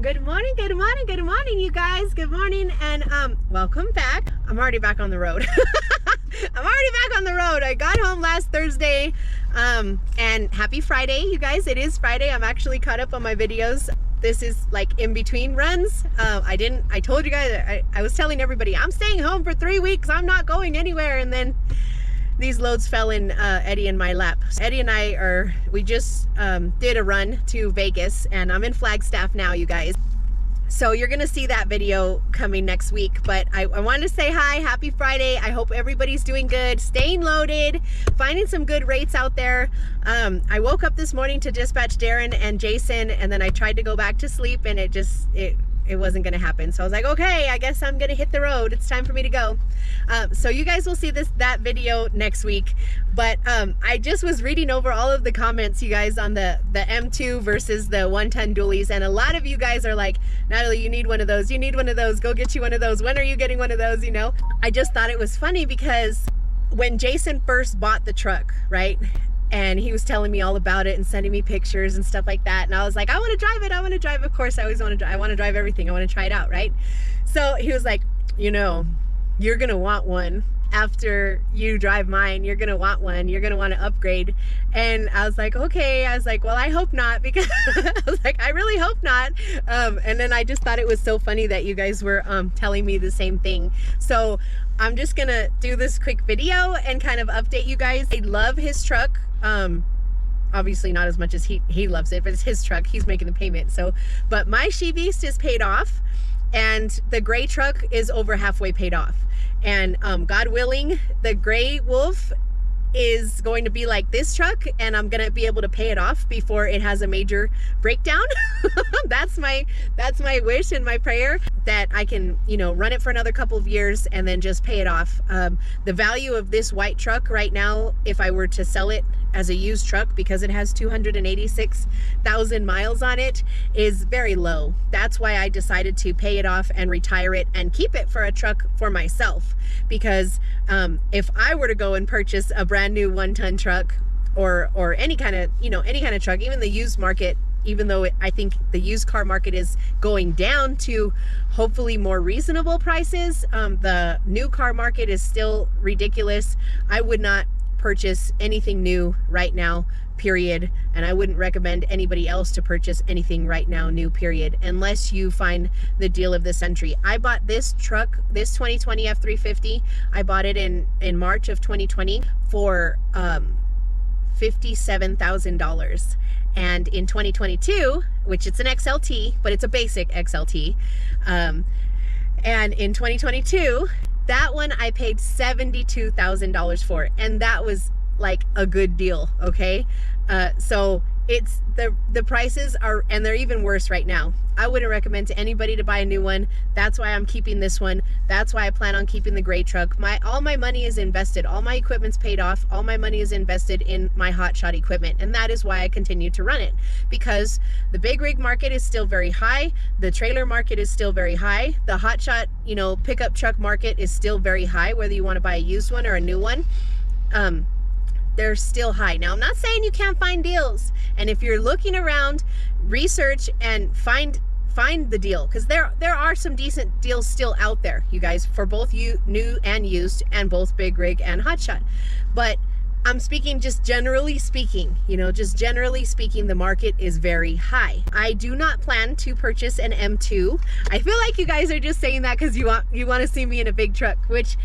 Good morning, good morning, good morning, you guys. Good morning, and welcome back. I'm already back on the road. I'm already back on the road. I got home last Thursday, and happy Friday, you guys. It is Friday. I'm actually caught up on my videos. This is like in between runs. I told you guys, I was telling everybody, I'm staying home for 3 weeks. I'm not going anywhere. And then these loads fell in Eddie and my lap. Eddie and we just did a run to Vegas, and I'm in Flagstaff now, you guys. So you're gonna see that video coming next week, but I wanted to say hi, happy Friday. I hope everybody's doing good, staying loaded, finding some good rates out there. I woke up this morning to dispatch Darren and Jason, and then I tried to go back to sleep, and it wasn't gonna happen. So I was like, okay, I guess I'm gonna hit the road. It's time for me to go. So you guys will see that video next week. But I just was reading over all of the comments, you guys, on the M2 versus the 1-ton dualies, and a lot of you guys are like, Natalie, you need one of those. You need one of those. Go get you one of those. When are you getting one of those? You know, I just thought it was funny because when Jason first bought the truck, right? And he was telling me all about it and sending me pictures and stuff like that. And I was like, I want to drive it. I want to drive. Of course, I always want to drive. I want to drive everything. I want to try it out, right? So he was like, you know, you're going to want one. After you drive mine, you're going to want one. You're going to want to upgrade. And I was like, okay. I was like, well, I hope not, because I was like, I really hope not. And then I just thought it was so funny that you guys were telling me the same thing. So I'm just going to do this quick video and kind of update you guys. I love his truck. Obviously not as much as he loves it, but it's his truck. He's making the payment. So, but my She-Beast is paid off, and the gray truck is over halfway paid off. And God willing, the gray Wolf is going to be like this truck, and I'm gonna be able to pay it off before it has a major breakdown. That's my wish and my prayer, that I can, you know, run it for another couple of years and then just pay it off. The value of this white truck right now, if I were to sell it as a used truck, because it has 286,000 miles on it, is very low. That's why I decided to pay it off and retire it and keep it for a truck for myself. Because if I were to go and purchase a brand new 1-ton truck, or any kind of, you know, any kind of truck, even the used market, even though I think the used car market is going down to hopefully more reasonable prices, the new car market is still ridiculous. I would not purchase anything new right now, period. And I wouldn't recommend anybody else to purchase anything right now, new, period, unless you find the deal of the century. I bought this truck, this 2020 F350. I bought it in March of 2020 for $57,000. And in 2022, which it's an XLT, but it's a basic XLT, and in 2022, that one I paid $72,000 for, and that was like a good deal, okay? So it's the prices are, and they're even worse right now. I wouldn't recommend to anybody to buy a new one. That's why I'm keeping this one. That's why I plan on keeping the gray truck. All my money is invested. All my equipment's paid off. All my money is invested in my Hotshot equipment, and that is why I continue to run it, because the big rig market is still very high. The trailer market is still very high. The Hotshot, you know, pickup truck market is still very high, whether you want to buy a used one or a new one. They're still high. Now, I'm not saying you can't find deals, and if you're looking around, research and find the deal, because there are some decent deals still out there, you guys, for both new and used, and both big rig and Hotshot. But I'm speaking just generally speaking, you know, just generally speaking, the market is very high. I do not plan to purchase an M2. I feel like you guys are just saying that because you want to see me in a big truck, which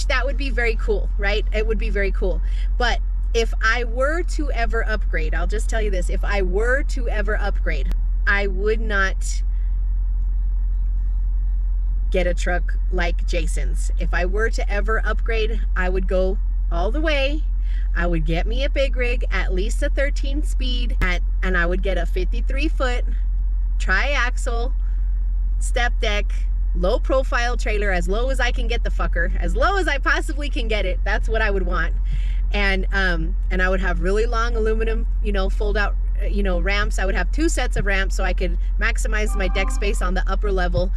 that would be very cool, right? It would be very cool. But if I were to ever upgrade, I'll just tell you this, if I were to ever upgrade, I would not get a truck like Jason's. If I were to ever upgrade, I would go all the way. I would get me a big rig, at least a 13 speed, and I would get a 53-foot triaxle step deck, low profile trailer, as low as I can get the fucker, as low as I possibly can get it. That's what I would want. And I would have really long aluminum, you know, fold out, you know, ramps. I would have 2 sets of ramps so I could maximize my deck space on the upper level.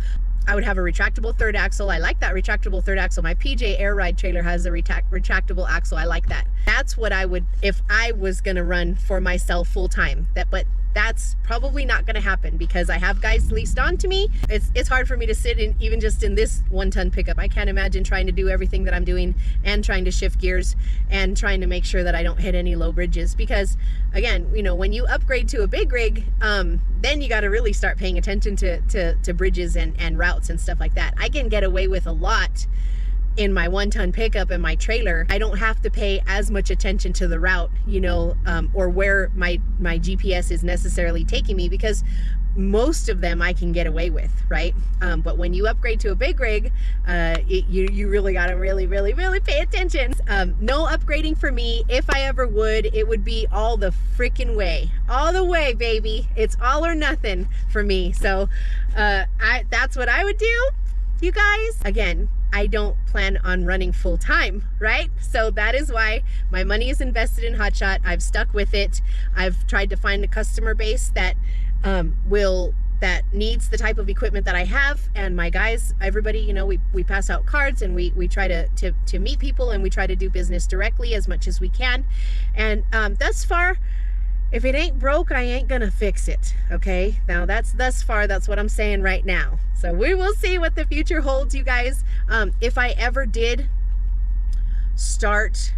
I would have a retractable third axle. I like that retractable third axle. My PJ Air Ride trailer has a retractable axle. I like that. That's what I would, if I was gonna run for myself full time. But that's probably not gonna happen because I have guys leased on to me. It's hard for me to sit in, even just in this 1-ton pickup. I can't imagine trying to do everything that I'm doing and trying to shift gears and trying to make sure that I don't hit any low bridges, because again, you know, when you upgrade to a big rig, then you got to really start paying attention to bridges and routes and stuff like that. I can get away with a lot in my 1-ton pickup and my trailer. I don't have to pay as much attention to the route, you know, or where my GPS is necessarily taking me, because most of them I can get away with, right? But when you upgrade to a big rig, you really got to really pay attention. No upgrading for me. If I ever would, it would be all the freaking way. All the way, baby. It's all or nothing for me. So that's what I would do, you guys. Again, I don't plan on running full time, right? So that is why my money is invested in Hotshot. I've stuck with it. I've tried to find a customer base that that needs the type of equipment that I have, and my guys, everybody, you know, we pass out cards and we try to meet people, and we try to do business directly as much as we can. And thus far, if it ain't broke, I ain't gonna fix it. Okay, now that's thus far, that's what I'm saying right now. So we will see what the future holds, you guys. If I ever did want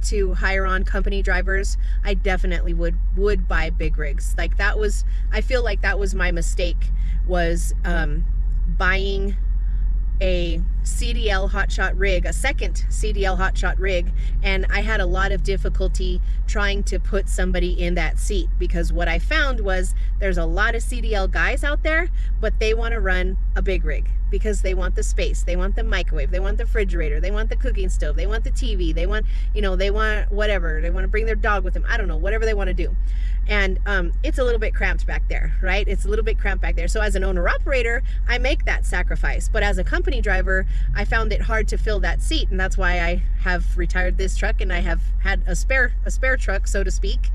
to hire on company drivers, I definitely would buy big rigs. Like that was, I feel like that was my mistake, was buying a CDL Hotshot rig, a second CDL Hotshot rig, and I had a lot of difficulty trying to put somebody in that seat, because what I found was there's a lot of CDL guys out there, but they want to run a big rig because they want the space, they want the microwave, they want the refrigerator, they want the cooking stove, they want the TV, they want, you know, they want whatever, they want to bring their dog with them, I don't know, whatever they want to do. And it's a little bit cramped back there, right? It's a little bit cramped back there. So as an owner operator, I make that sacrifice, but as a company driver, I found it hard to fill that seat, and that's why I have retired this truck, and I have had a spare truck, so to speak,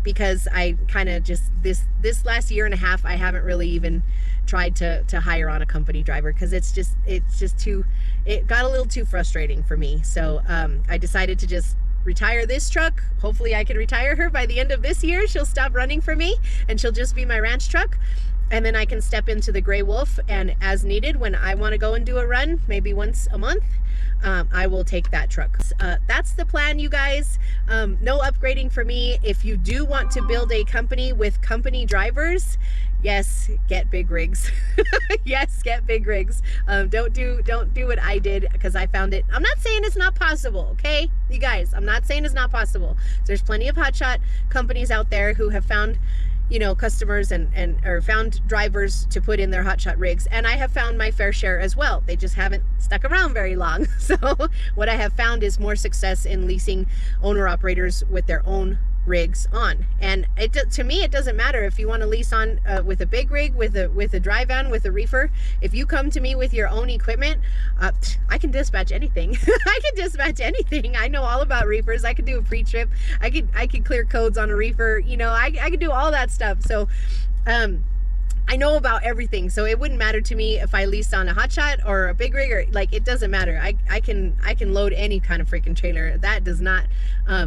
because I kind of just this last year and a half, I haven't really even tried to hire on a company driver, because it's just too, it got a little too frustrating for me. So I decided to just retire this truck. Hopefully I can retire her by the end of this year. She'll stop running for me and she'll just be my ranch truck. And then I can step into the Gray Wolf, and as needed, when I want to go and do a run, maybe once a month, I will take that truck. That's the plan, you guys. No upgrading for me. If you do want to build a company with company drivers, yes, get big rigs. Yes, get big rigs. Don't do what I did, because I found it. I'm not saying it's not possible, okay, you guys. I'm not saying it's not possible. There's plenty of Hotshot companies out there who have found, you know, customers or found drivers to put in their Hotshot rigs, and I have found my fair share as well. They just haven't stuck around very long. So what I have found is more success in leasing owner operators with their own rigs on. And to me, it doesn't matter if you want to lease on with a big rig, with a dry van, with a reefer. If you come to me with your own equipment, I can dispatch anything. I can dispatch anything. I know all about reefers. I could do a pre-trip. I could clear codes on a reefer. You know, I could do all that stuff. So I know about everything, so it wouldn't matter to me if I leased on a Hotshot or a big rig, or like, it doesn't matter. I can load any kind of freaking trailer. That does not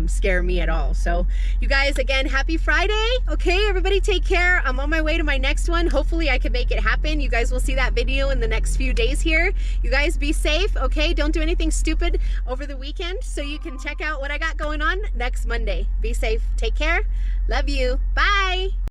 scare me at all. So you guys, again, happy Friday. Okay, everybody, take care. I'm on my way to my next one. Hopefully I can make it happen. You guys will see that video in the next few days here. You guys be safe, okay? Don't do anything stupid over the weekend, so you can check out what I got going on next Monday. Be safe. Take care. Love you. Bye.